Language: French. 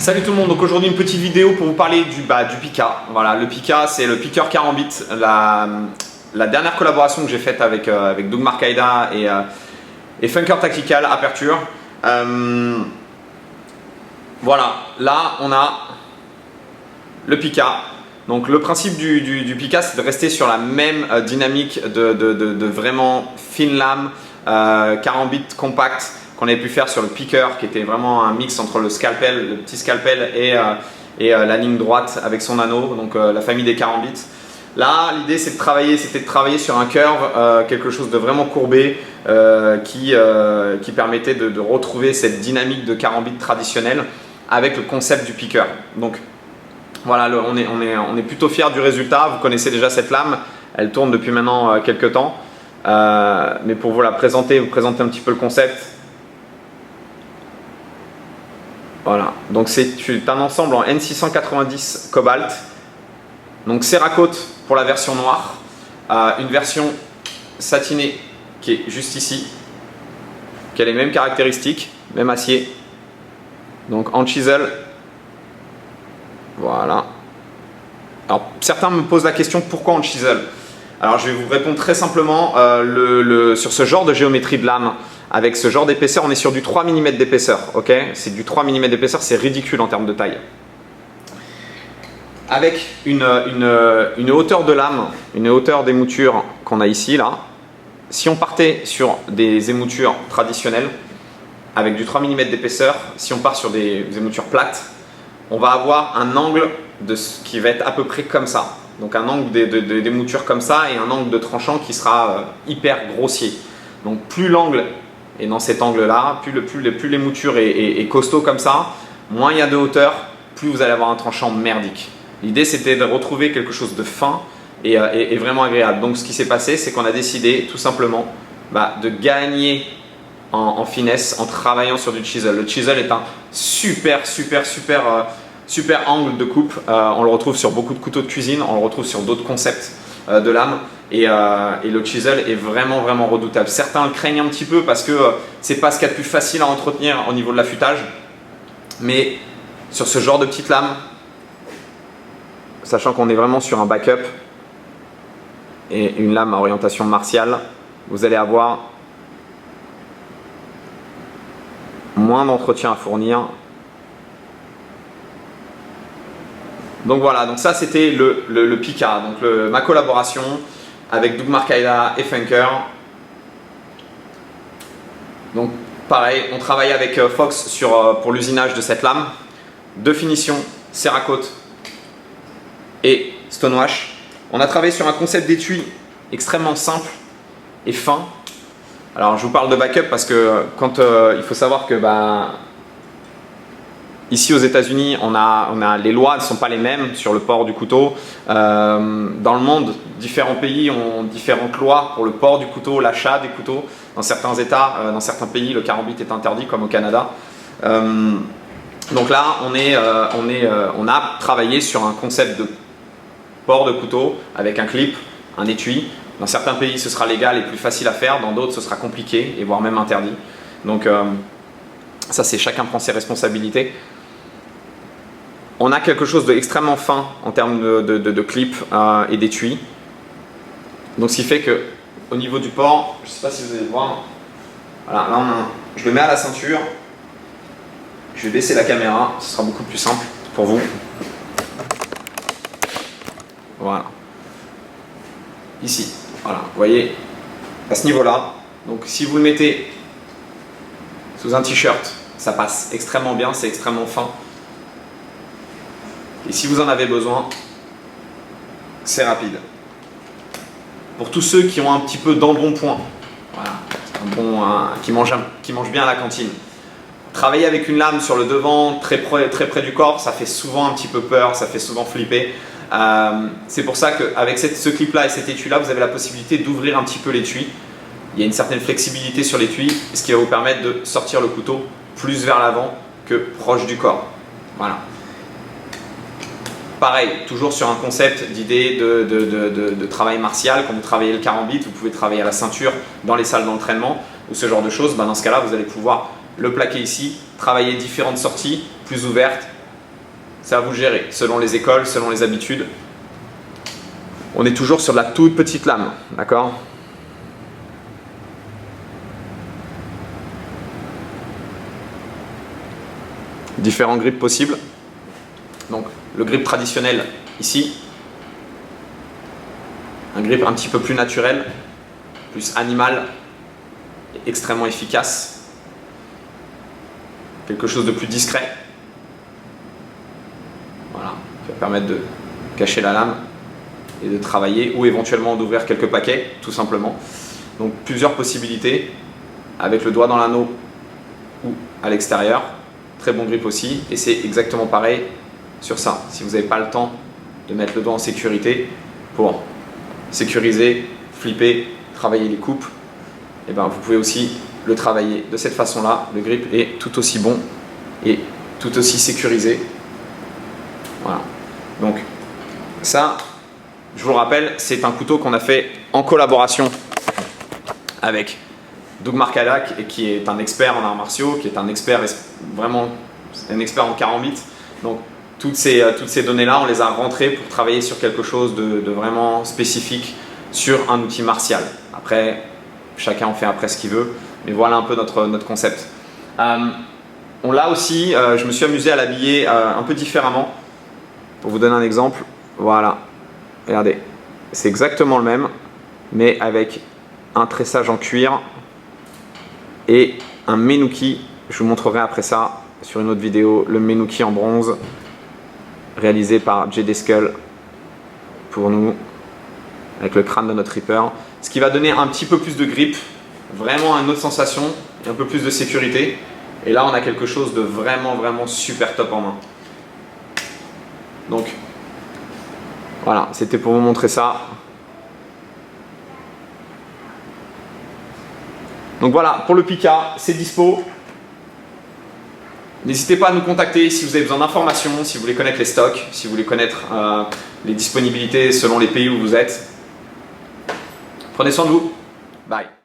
Salut tout le monde, donc aujourd'hui une petite vidéo pour vous parler du Pika. Voilà, le Pika c'est le piqueur Karambit, la dernière collaboration que j'ai faite avec Doug Marcaida et Funker Tactical Aperture. Voilà, là on a le Pika. Donc le principe du Pika c'est de rester sur la même dynamique de vraiment fine lame, Karambit compact qu'on avait pu faire sur le piqueur qui était vraiment un mix entre le scalpel, le petit scalpel et la ligne droite avec son anneau, donc la famille des Karambits. Là l'idée c'était de travailler sur un curve, quelque chose de vraiment courbé qui permettait de retrouver cette dynamique de Karambit traditionnelle avec le concept du piqueur. Donc voilà, on est plutôt fiers du résultat. Vous connaissez déjà cette lame, elle tourne depuis maintenant quelques temps, mais pour vous la présenter, vous présenter un petit peu le concept. Voilà, donc c'est un ensemble en N690 Cobalt, donc Cerakote pour la version noire, une version satinée qui est juste ici, qui a les mêmes caractéristiques, même acier, donc en chisel. Voilà. Alors certains me posent la question pourquoi en chisel. Alors je vais vous répondre très simplement, sur ce genre de géométrie de lame, avec ce genre d'épaisseur, on est sur du 3 mm d'épaisseur, ok? C'est du 3 mm d'épaisseur, c'est ridicule en termes de taille. Avec une hauteur de lame, une hauteur d'émouture qu'on a ici, là, si on partait sur des émoutures traditionnelles, avec du 3 mm d'épaisseur, si on part sur des émoutures plates, on va avoir un angle qui va être à peu près comme ça. Donc un angle d'émouture comme ça et un angle de tranchant qui sera hyper grossier. Donc plus l'angle est dans cet angle-là, plus l'émouture est costaud comme ça, moins il y a de hauteur, plus vous allez avoir un tranchant merdique. L'idée c'était de retrouver quelque chose de fin et vraiment agréable. Donc ce qui s'est passé, c'est qu'on a décidé tout simplement de gagner en finesse en travaillant sur du chisel. Le chisel est un super angle de coupe. On le retrouve sur beaucoup de couteaux de cuisine, on le retrouve sur d'autres concepts de lame et le chisel est vraiment redoutable. Certains le craignent un petit peu parce que c'est pas ce qu'il y a de plus facile à entretenir au niveau de l'affûtage, mais sur ce genre de petite lame, sachant qu'on est vraiment sur un backup et une lame à orientation martiale, vous allez avoir moins d'entretien à fournir. Donc voilà, donc ça c'était le Pika, donc ma collaboration avec Doug Marcaida et Funker. Donc pareil, on travaille avec Fox pour l'usinage de cette lame, de finition, Cerakote et Stonewash. On a travaillé sur un concept d'étui extrêmement simple et fin. Alors je vous parle de backup parce que il faut savoir que ici aux États-Unis, les lois ne sont pas les mêmes sur le port du couteau. Dans le monde, différents pays ont différentes lois pour le port du couteau, l'achat des couteaux. Dans certains États, dans certains pays, le Karambit est interdit, comme au Canada. Donc là, on a travaillé sur un concept de port de couteau avec un clip, un étui. Dans certains pays, ce sera légal et plus facile à faire. Dans d'autres, ce sera compliqué et voire même interdit. Donc ça, c'est chacun prend ses responsabilités. On a quelque chose d'extrêmement fin en termes de clip et d'étui. Donc ce qui fait que au niveau du port, je ne sais pas si vous allez le voir, voilà, là je le mets à la ceinture, je vais baisser la caméra, ce sera beaucoup plus simple pour vous. Voilà. Ici, voilà, vous voyez, à ce niveau-là. Donc si vous le mettez sous un t-shirt, ça passe extrêmement bien, c'est extrêmement fin. Et si vous en avez besoin, c'est rapide. Pour tous ceux qui ont un petit peu d'embonpoint, voilà, qui mangent bien à la cantine, travailler avec une lame sur le devant, très près du corps, ça fait souvent un petit peu peur, ça fait souvent flipper. C'est pour ça qu'avec ce clip-là et cet étui-là, vous avez la possibilité d'ouvrir un petit peu l'étui. Il y a une certaine flexibilité sur l'étui, ce qui va vous permettre de sortir le couteau plus vers l'avant que proche du corps. Voilà. Pareil, toujours sur un concept d'idée de travail martial. Quand vous travaillez le Karambit, vous pouvez travailler à la ceinture dans les salles d'entraînement ou ce genre de choses. Dans ce cas-là, vous allez pouvoir le plaquer ici, travailler différentes sorties plus ouvertes c'est à vous de gérer, selon les écoles, selon les habitudes. On est toujours sur de la toute petite lame, d'accord? Différents grips possibles. Donc le grip traditionnel ici, un grip un petit peu plus naturel, plus animal, extrêmement efficace, quelque chose de plus discret, voilà, qui va permettre de cacher la lame et de travailler ou éventuellement d'ouvrir quelques paquets tout simplement. Donc plusieurs possibilités avec le doigt dans l'anneau ou à l'extérieur. Très bon grip aussi, et c'est exactement pareil sur ça. Si vous n'avez pas le temps de mettre le doigt en sécurité pour sécuriser, flipper, travailler les coupes, et ben vous pouvez aussi le travailler de cette façon-là. Le grip est tout aussi bon et tout aussi sécurisé. Voilà. Donc ça, je vous le rappelle, c'est un couteau qu'on a fait en collaboration avec Doug Marcadac, et qui est un expert en arts martiaux, qui est un expert vraiment un expert en karambit. Donc toutes ces données-là, on les a rentrées pour travailler sur quelque chose de vraiment spécifique sur un outil martial. Après, chacun en fait après ce qu'il veut, mais voilà un peu notre concept. On l'a aussi, je me suis amusé à l'habiller un peu différemment. Pour vous donner un exemple, voilà, regardez, c'est exactement le même, mais avec un tressage en cuir et un menuki. Je vous montrerai après ça sur une autre vidéo, le menuki en bronze réalisé par JD Skull pour nous, avec le crâne de notre Reaper, ce qui va donner un petit peu plus de grip, vraiment une autre sensation et un peu plus de sécurité. Et là on a quelque chose de vraiment super top en main. Donc voilà, c'était pour vous montrer ça. Donc voilà, pour le Pika, c'est dispo. N'hésitez pas à nous contacter si vous avez besoin d'informations, si vous voulez connaître les stocks, si vous voulez connaître les disponibilités selon les pays où vous êtes. Prenez soin de vous. Bye.